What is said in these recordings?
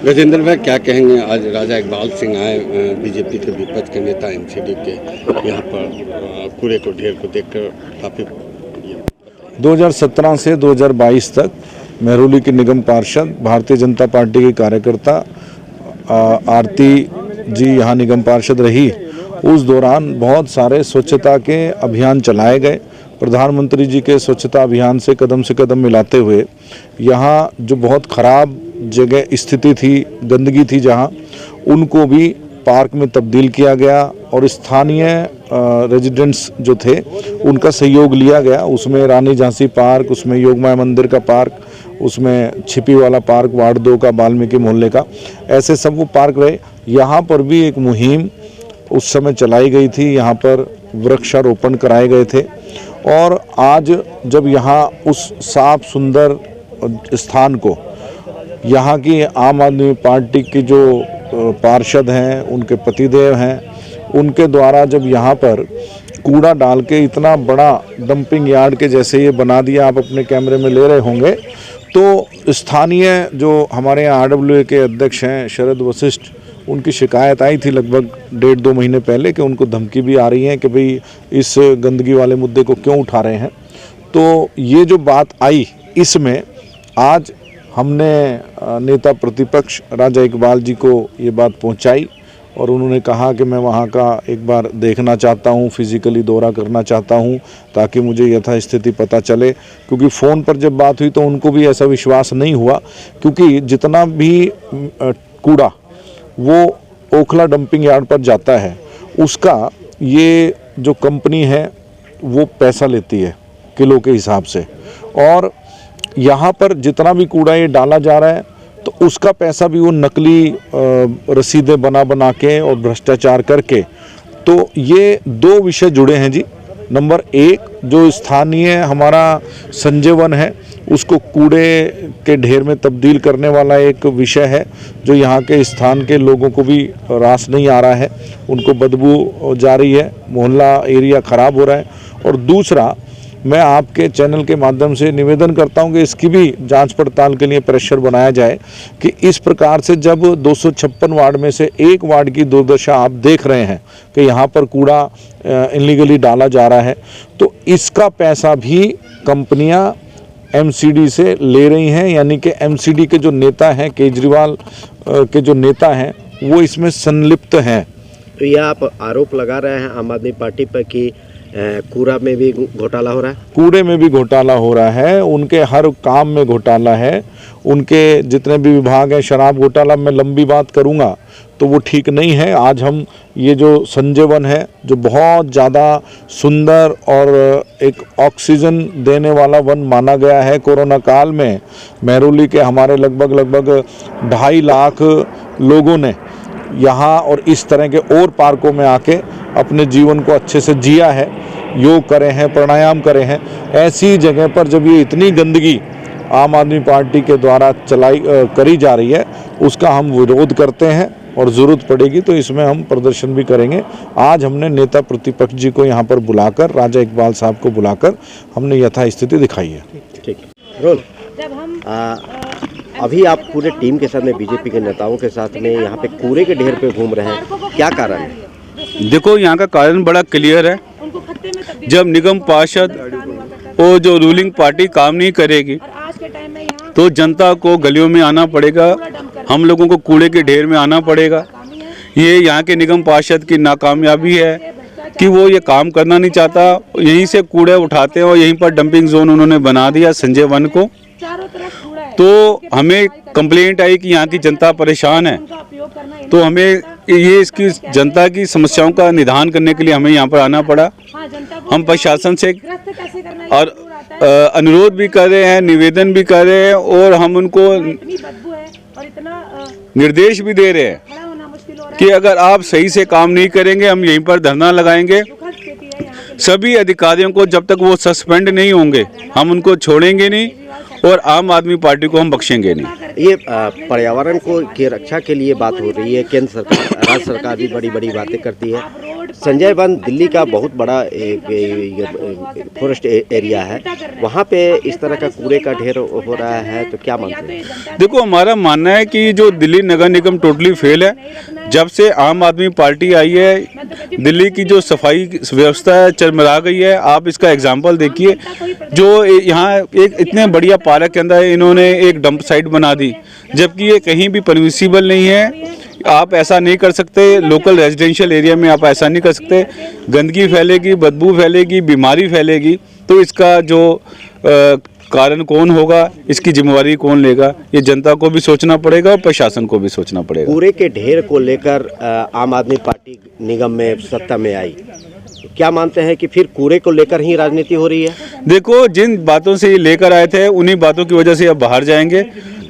गजेंद्र भाई, क्या कहेंगे? आज राजा इकबाल सिंह आए, बीजेपी के विपक्ष के नेता एमसीडी के यहाँ पर कूड़े को ढेर को देखकर काफ़ी 2017 से 2022 तक मेहरौली के निगम पार्षद भारतीय जनता पार्टी के कार्यकर्ता आरती जी यहाँ निगम पार्षद रही। उस दौरान बहुत सारे स्वच्छता के अभियान चलाए गए। प्रधानमंत्री जी के स्वच्छता अभियान से कदम मिलाते हुए यहाँ जो बहुत खराब जगह स्थिति थी, गंदगी थी, जहाँ उनको भी पार्क में तब्दील किया गया और स्थानीय रेजिडेंट्स जो थे उनका सहयोग लिया गया। उसमें रानी झांसी पार्क, उसमें योगमाया मंदिर का पार्क, उसमें छिपी वाला पार्क वार्ड 2 का, वाल्मीकि मोहल्ले का, ऐसे सब वो पार्क रहे। यहाँ पर भी एक मुहिम उस समय चलाई गई थी, यहाँ पर वृक्षारोपण कराए गए थे। और आज जब यहाँ उस साफ सुंदर स्थान को यहाँ की आम आदमी पार्टी की जो पार्षद हैं, उनके पतिदेव हैं, उनके द्वारा जब यहाँ पर कूड़ा डाल के इतना बड़ा डंपिंग यार्ड के जैसे ये बना दिया, आप अपने कैमरे में ले रहे होंगे, तो स्थानीय जो हमारे यहाँ RWA के अध्यक्ष हैं शरद वशिष्ठ, उनकी शिकायत आई थी लगभग 1.5-2 महीने पहले कि उनको धमकी भी आ रही है कि भाई इस गंदगी वाले मुद्दे को क्यों उठा रहे हैं। तो ये जो बात आई, इसमें आज हमने नेता प्रतिपक्ष राजा इकबाल जी को ये बात पहुंचाई और उन्होंने कहा कि मैं वहाँ का एक बार देखना चाहता हूँ, फिजिकली दौरा करना चाहता हूँ ताकि मुझे यथास्थिति पता चले। क्योंकि फ़ोन पर जब बात हुई तो उनको भी ऐसा विश्वास नहीं हुआ, क्योंकि जितना भी कूड़ा वो ओखला डंपिंग यार्ड पर जाता है उसका ये जो कंपनी है वो पैसा लेती है किलो के हिसाब से, और यहाँ पर जितना भी कूड़ा ये डाला जा रहा है तो उसका पैसा भी वो नकली रसीदें बना के और भ्रष्टाचार करके। तो ये 2 विषय जुड़े हैं जी। नंबर 1, जो स्थानीय हमारा संजय वन है उसको कूड़े के ढेर में तब्दील करने वाला एक विषय है, जो यहाँ के स्थान के लोगों को भी रास नहीं आ रहा है, उनको बदबू जा रही है, मोहल्ला एरिया ख़राब हो रहा है। और दूसरा, मैं आपके चैनल के माध्यम से निवेदन करता हूं कि इसकी भी जांच पड़ताल के लिए प्रेशर बनाया जाए कि इस प्रकार से जब 256 वार्ड में से एक वार्ड की दुर्दशा आप देख रहे हैं कि यहाँ पर कूड़ा इलीगली डाला जा रहा है, तो इसका पैसा भी कंपनियां एमसीडी से ले रही हैं। यानी कि एमसीडी के जो नेता हैं, केजरीवाल के जो नेता हैं, वो इसमें संलिप्त हैं। तो यह आप आरोप लगा रहे हैं आम आदमी पार्टी पर कि कूड़ा में भी घोटाला हो रहा है? कूड़े में भी घोटाला हो रहा है, उनके हर काम में घोटाला है, उनके जितने भी विभाग हैं। शराब घोटाला मैं लंबी बात करूंगा तो वो ठीक नहीं है। आज हम ये जो संजय वन है, जो बहुत ज़्यादा सुंदर और एक ऑक्सीजन देने वाला वन माना गया है कोरोना काल में, मेहरौली के हमारे लगभग 2.5 लाख लोगों ने यहाँ और इस तरह के और पार्कों में आके अपने जीवन को अच्छे से जिया है, योग करे हैं, प्राणायाम करे हैं। ऐसी जगह पर जब ये इतनी गंदगी आम आदमी पार्टी के द्वारा करी जा रही है, उसका हम विरोध करते हैं और ज़रूरत पड़ेगी तो इसमें हम प्रदर्शन भी करेंगे। आज हमने नेता प्रतिपक्ष जी को यहाँ पर बुलाकर, राजा इकबाल साहब को बुलाकर हमने यथास्थिति दिखाई है। ठीक है रोल। अभी आप पूरे टीम के साथ में, बीजेपी के नेताओं के साथ में यहाँ पे कूड़े के ढेर पे घूम रहे हैं, क्या कारण है? देखो, यहाँ का कारण बड़ा क्लियर है। जब निगम पार्षद और जो रूलिंग पार्टी काम नहीं करेगी तो जनता को गलियों में आना पड़ेगा, हम लोगों को कूड़े के ढेर में आना पड़ेगा। ये यहाँ के निगम पार्षद की नाकामयाबी है कि वो ये काम करना नहीं चाहता, यहीं से कूड़े उठाते हैं और यहीं पर डंपिंग जोन उन्होंने बना दिया संजय वन को। तो हमें कंप्लेंट आई कि यहाँ की जनता परेशान है, तो हमें ये इसकी जनता की समस्याओं का निदान करने के लिए हमें यहाँ पर आना पड़ा। हम प्रशासन से और अनुरोध भी कर रहे हैं, निवेदन भी कर रहे हैं और हम उनको निर्देश भी दे रहे हैं कि अगर आप सही से काम नहीं करेंगे हम यहीं पर धरना लगाएंगे। सभी अधिकारियों को जब तक वो सस्पेंड नहीं होंगे हम उनको छोड़ेंगे नहीं और आम आदमी पार्टी को हम बख्शेंगे नहीं। ये पर्यावरण को की रक्षा के लिए बात हो रही है, केंद्र सरकार भारत सरकार भी बड़ी बड़ी बातें करती है। संजय वन दिल्ली का बहुत बड़ा फॉरेस्ट एरिया है, वहाँ पे इस तरह का कूड़े का ढेर हो रहा है, तो क्या मानते हैं? देखो, हमारा मानना है कि जो दिल्ली नगर निगम टोटली फेल है। जब से आम आदमी पार्टी आई है, दिल्ली की जो सफाई व्यवस्था है चरमरा गई है। आप इसका एग्जाम्पल देखिए, जो यहाँ एक इतने बढ़िया पार्क के अंदर इन्होंने एक डंप साइट बना दी, जबकि ये कहीं भी परमिसिबल नहीं है। आप ऐसा नहीं कर सकते, लोकल रेजिडेंशियल एरिया में आप ऐसा नहीं कर सकते। गंदगी फैलेगी, बदबू फैलेगी, बीमारी फैलेगी, तो इसका जो कारण कौन होगा, इसकी जिम्मेवारी कौन लेगा, ये जनता को भी सोचना पड़ेगा और प्रशासन को भी सोचना पड़ेगा। कूड़े के ढेर को लेकर आम आदमी पार्टी निगम में सत्ता में आई, क्या मानते हैं कि फिर कूड़े को लेकर ही राजनीति हो रही है? देखो, जिन बातों से ये लेकर आए थे उन्हीं बातों की वजह से अब बाहर जाएंगे,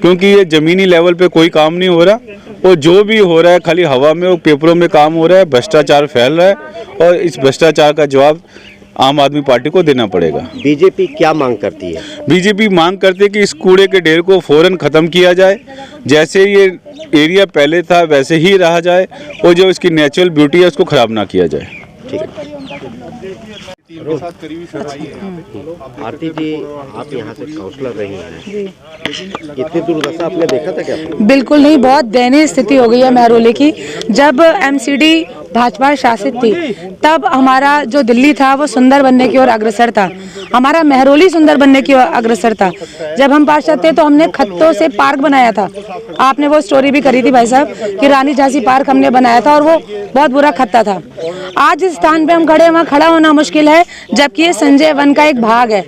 क्योंकि ये ज़मीनी लेवल पे कोई काम नहीं हो रहा, और जो भी हो रहा है खाली हवा में और पेपरों में काम हो रहा है। भ्रष्टाचार फैल रहा है और इस भ्रष्टाचार का जवाब आम आदमी पार्टी को देना पड़ेगा। बीजेपी क्या मांग करती है? बीजेपी मांग करती है कि इस कूड़े के ढेर को फौरन ख़त्म किया जाए, जैसे ये एरिया पहले था वैसे ही रहा जाए, और जो इसकी नेचुरल ब्यूटी है उसको ख़राब ना किया जाए। ठीक है। आरती जी, आप यहाँ से काउंसलर रही हैं, इतनी दुर्दशा आपने देखा था क्या? बिल्कुल नहीं, बहुत दयनीय स्थिति हो गई है महरौली की। जब एमसीडी भाजपा शासित थी तब हमारा जो दिल्ली था वो सुंदर बनने की ओर अग्रसर था, हमारा महरौली सुंदर बनने की ओर अग्रसर था। जब हम पार्षद थे तो हमने खत्तों से पार्क बनाया था, आपने वो स्टोरी भी करी थी भाई साहब कि रानी झांसी पार्क हमने बनाया था, और वो बहुत बुरा खत्ता था। आज जिस स्थान पे हम खड़े हैं वहाँ खड़ा होना मुश्किल है, जबकि ये संजय वन का एक भाग है।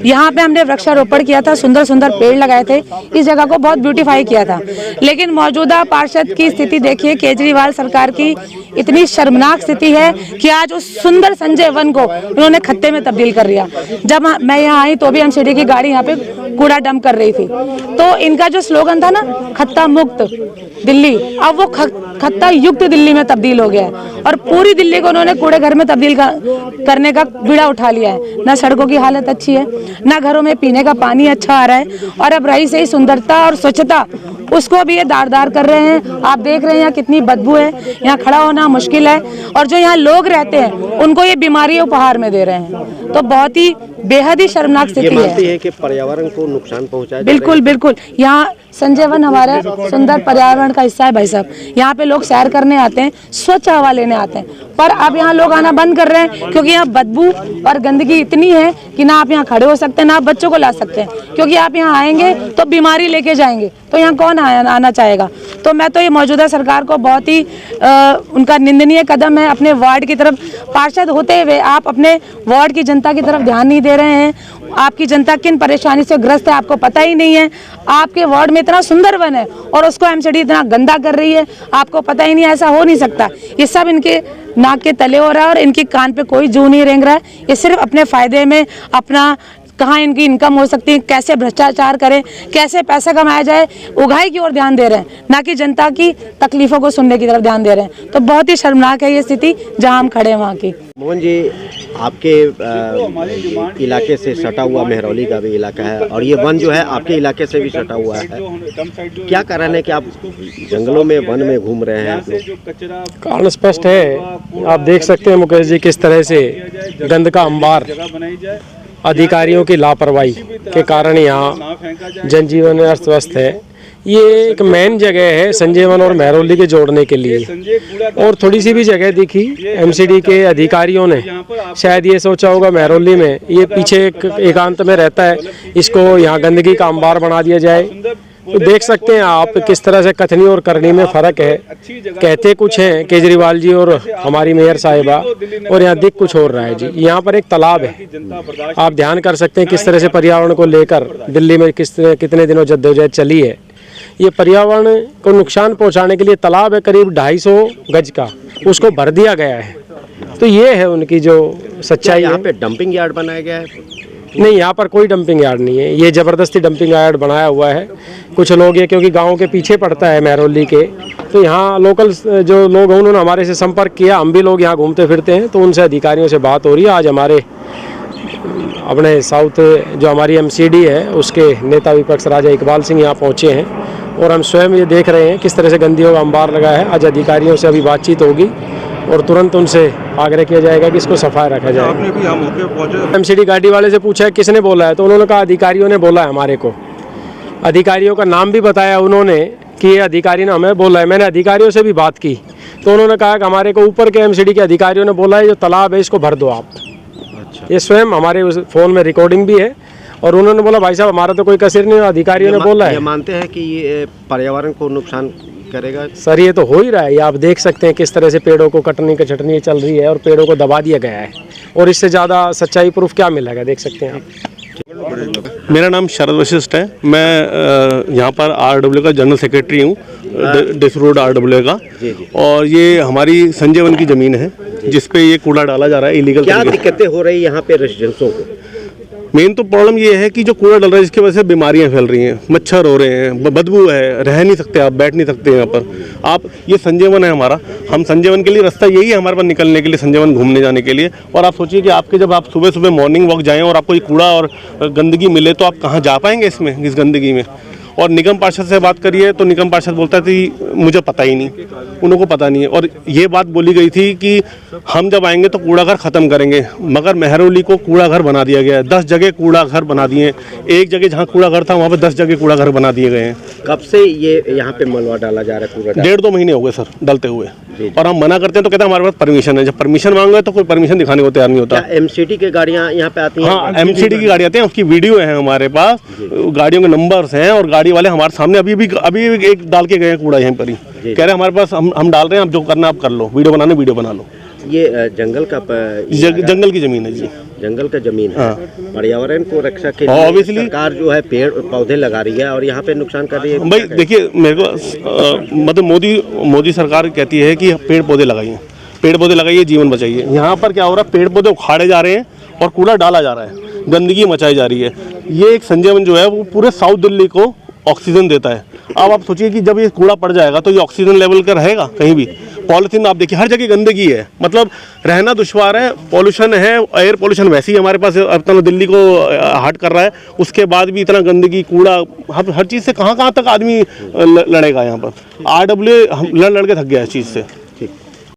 यहाँ पे हमने वृक्षारोपण किया था, सुंदर सुंदर पेड़ लगाए थे, इस जगह को बहुत ब्यूटीफाई किया था। लेकिन मौजूदा पार्षद की स्थिति देखिए, केजरीवाल सरकार की इतनी शर्मनाक स्थिति है कि आज उस सुंदर संजय वन को उन्होंने खत्ते में तब्दील कर दिया। जब मैं यहाँ आई तो भी एमसीडी की गाड़ी यहाँ पे कूड़ा डंप कर रही थी, तो इनका जो स्लोगन था ना, खत्ता मुक्त दिल्ली, अब वो खत्ता युक्त दिल्ली में तब्दील हो गया है, और पूरी दिल्ली को उन्होंने कूड़े घर में तब्दील करने का बीड़ा उठा लिया है। ना सड़कों की हालत अच्छी है, ना घरों में पीने का पानी अच्छा आ रहा है, और अब रही सही सुंदरता और स्वच्छता उसको भी ये दार कर रहे हैं। आप देख रहे हैं यहाँ कितनी बदबू है, यहाँ खड़ा होना मुश्किल है, और जो यहाँ लोग रहते हैं उनको ये बीमारी उपहार में दे रहे हैं, तो बहुत ही बेहद ही शर्मनाक स्थिति है कि पर्यावरण को नुकसान पहुंचाया। बिल्कुल बिल्कुल, यहाँ संजय वन हमारे सुंदर पर्यावरण का हिस्सा है भाई साहब। यहाँ पे लोग सैर करने आते हैं, स्वच्छ हवा लेने आते हैं, पर अब यहाँ लोग आना बंद कर रहे हैं, क्योंकि यहाँ बदबू और गंदगी इतनी है कि ना आप यहाँ खड़े हो सकते हैं, ना आप बच्चों को ला सकते हैं, क्योंकि आप यहाँ आएंगे तो बीमारी लेके जाएंगे, तो यहाँ कौन आना चाहेगा। तो मैं तो ये मौजूदा सरकार को बहुत ही उनका निंदनीय कदम है। अपने वार्ड की तरफ पार्षद होते हुए आप अपने वार्ड की जनता की तरफ ध्यान नहीं दे रहे हैं। आपकी जनता किन परेशानी से ग्रस्त है आपको पता ही नहीं है। आपके वार्ड में इतना सुंदर वन है और उसको एमसीडी इतना गंदा कर रही है, आपको पता ही नहीं, ऐसा हो नहीं सकता। ये सब इनके नाक के तले हो रहा है और इनके कान पे कोई जू नहीं रेंग रहा है। ये सिर्फ अपने फायदे में, अपना कहाँ इनकी इनकम हो सकती है, कैसे भ्रष्टाचार करें, कैसे पैसा कमाया जाए, उगाही की ओर ध्यान दे रहे हैं, ना कि जनता की तकलीफों को सुनने की तरफ ध्यान दे रहे हैं। तो बहुत ही शर्मनाक है ये स्थिति जहाँ हम खड़े हैं वहाँ की। मोहन जी, आपके इलाके से सटा हुआ महरौली का भी इलाका है, और ये वन जो है आपके इलाके से भी सटा हुआ है, क्या कारण है कि आप जंगलों में वन में घूम रहे हैं? कारण स्पष्ट है, आप देख सकते हैं मुकेश जी किस तरह से गंद का अंबार, अधिकारियों की लापरवाही के कारण यहाँ जनजीवन अस्त व्यस्त है। ये एक मेन जगह है संजय वन और महरौली के जोड़ने के लिए, और थोड़ी सी भी जगह दिखी एमसीडी के अधिकारियों ने शायद ये सोचा होगा महरौली में ये पीछे एकांत में रहता है, इसको यहाँ गंदगी का अंबार बना दिया जाए। तो देख सकते हैं आप किस तरह से कथनी और करनी में फर्क है। कहते कुछ हैं केजरीवाल जी और हमारी मेयर साहिबा, और यहाँ दिख कुछ और रहा है जी। यहाँ पर एक तालाब है, आप ध्यान कर सकते हैं किस तरह से पर्यावरण को लेकर दिल्ली में कितने दिनों जद्दोजहद चली है। ये पर्यावरण को नुकसान पहुँचाने के लिए तालाब है करीब 250 गज का, उसको भर दिया गया है। तो ये है उनकी जो सच्चाई। यहाँ पे डंपिंग यार्ड बनाया गया है? नहीं, यहाँ पर कोई डंपिंग यार्ड नहीं है, ये ज़बरदस्ती डंपिंग यार्ड बनाया हुआ है। कुछ लोग ये क्योंकि गांव के पीछे पड़ता है महरौली के, तो यहाँ लोकल जो लोग हैं उन्होंने हमारे से संपर्क किया, हम भी लोग यहाँ घूमते फिरते हैं, तो उनसे अधिकारियों से बात हो रही है। आज हमारे अपने साउथ जो हमारी एमसीडी है उसके नेता विपक्ष राजा इकबाल सिंह यहाँ पहुँचे हैं, और हम स्वयं ये देख रहे हैं किस तरह से गंदगियों का अंबार लगा है। आज अधिकारियों से अभी बातचीत होगी और तुरंत उनसे आग्रह किया जाएगा कि इसको सफाई रखा जाए। आपने भी यहाँ मौके पर पहुंचे? एमसीडी गाड़ी वाले से पूछा है किसने बोला है, तो उन्होंने कहा अधिकारियों ने बोला है हमारे को। अधिकारियों का नाम भी बताया उन्होंने कि ये अधिकारी ने हमें बोला है। मैंने अधिकारियों से भी बात की तो उन्होंने कहा कि हमारे को ऊपर के एमसीडी के अधिकारियों ने बोला है जो तालाब है इसको भर दो आप। ये स्वयं हमारे उस फ़ोन में रिकॉर्डिंग भी है और उन्होंने बोला भाई साहब हमारा तो कोई कसर नहीं, अधिकारियों ने बोला है। ये मानते हैं कि ये पर्यावरण को नुकसान करेगा? सर ये तो हो ही रहा है, ये आप देख सकते हैं किस तरह से पेड़ों को कटने की चटनी चल रही है और पेड़ों को दबा दिया गया है और इससे ज़्यादा सच्चाई प्रूफ क्या मिलेगा, देख सकते हैं आप। मेरा नाम शरद वशिष्ठ है। मैं यहाँ पर RW का जनरल सेक्रेटरी हूँ, डिस रोड RW का। और ये हमारी संजय वन की ज़मीन है जिस पे ये कूड़ा डाला जा रहा है इलीगल। क्या दिक्कतें हो रही है यहाँ पे रेजिडेंट्सों को? मेन तो प्रॉब्लम ये है कि जो कूड़ा डल रहा है जिसकी वजह से बीमारियां फैल रही हैं, मच्छर हो रहे हैं, बदबू है, रह नहीं सकते आप, बैठ नहीं सकते यहाँ पर आप। ये संजय वन है हमारा, हम संजय वन के लिए रास्ता यही है हमारे पास निकलने के लिए, संजय वन घूमने जाने के लिए। और आप सोचिए कि आपके जब आप सुबह सुबह मॉर्निंग वॉक जाएँ और आपको ये कूड़ा और गंदगी मिले तो आप कहाँ जा पाएंगे इसमें, इस गंदगी में। और निगम पार्षद से बात करिए तो निगम पार्षद बोलता है कि मुझे पता ही नहीं, उन को पता नहीं है। और ये बात बोली गई थी कि हम जब आएंगे तो कूड़ा घर ख़त्म करेंगे, मगर मेहरौली को कूड़ा घर बना दिया गया है। 10 जगह कूड़ा घर बना दिए हैं। एक जगह जहाँ कूड़ा घर था वहाँ पे 10 जगह कूड़ा घर बना दिए गए हैं। कब से ये यहाँ पे मलबा डाला जा रहा है? पूरा 1.5-2 महीने हो गए सर डलते हुए। और हम मना करते हैं तो कहते हैं हमारे पास परमिशन है। जब परमिशन मांगे तो कोई परमिशन दिखाने को तैयार नहीं होता। एमसीडी की गाड़ियाँ यहाँ पे आती हैं? हाँ, एमसीडी की गाड़ी आती है, उसकी वीडियो है हमारे पास, गाड़ियों के नंबर्स हैं और गाड़ी वाले हमारे सामने अभी भी एक डाल के गए हैं कूड़ा यहाँ पर ही। कह रहे हैं हमारे पास हम डाल रहे हैं, आप जो करना आप कर लो, वीडियो बनाने वीडियो बना लो। ये जंगल का जंगल की जमीन है जी, जंगल का जमीन है। पर्यावरण को रक्षा के लिए ऑब्वियसली सरकार जो है पेड़ पौधे लगा रही है और यहाँ पे नुकसान कर रही है। भाई देखिए मेरे को मतलब मोदी सरकार कहती है कि पेड़ पौधे लगाइए, पेड़ पौधे लगाइए, जीवन बचाइए। यहाँ पर क्या हो रहा है, पेड़ पौधे उखाड़े जा रहे हैं और कूड़ा डाला जा रहा है, गंदगी मचाई जा रही है। ये एक संजय वन जो है वो पूरे साउथ दिल्ली को ऑक्सीजन देता है। अब आप सोचिए कि जब ये कूड़ा पड़ जाएगा तो ये ऑक्सीजन लेवल का रहेगा कहीं भी। पॉलिथीन आप देखिए हर जगह गंदगी है, मतलब रहना दुश्वार है, पॉल्यूशन है, एयर पॉल्यूशन वैसे ही हमारे पास अपना दिल्ली को हार्ट कर रहा है, उसके बाद भी इतना गंदगी कूड़ा हर चीज़ से कहाँ तक आदमी लड़ेगा। यहाँ पर RW हम लड़ के थक गया इस चीज़ से।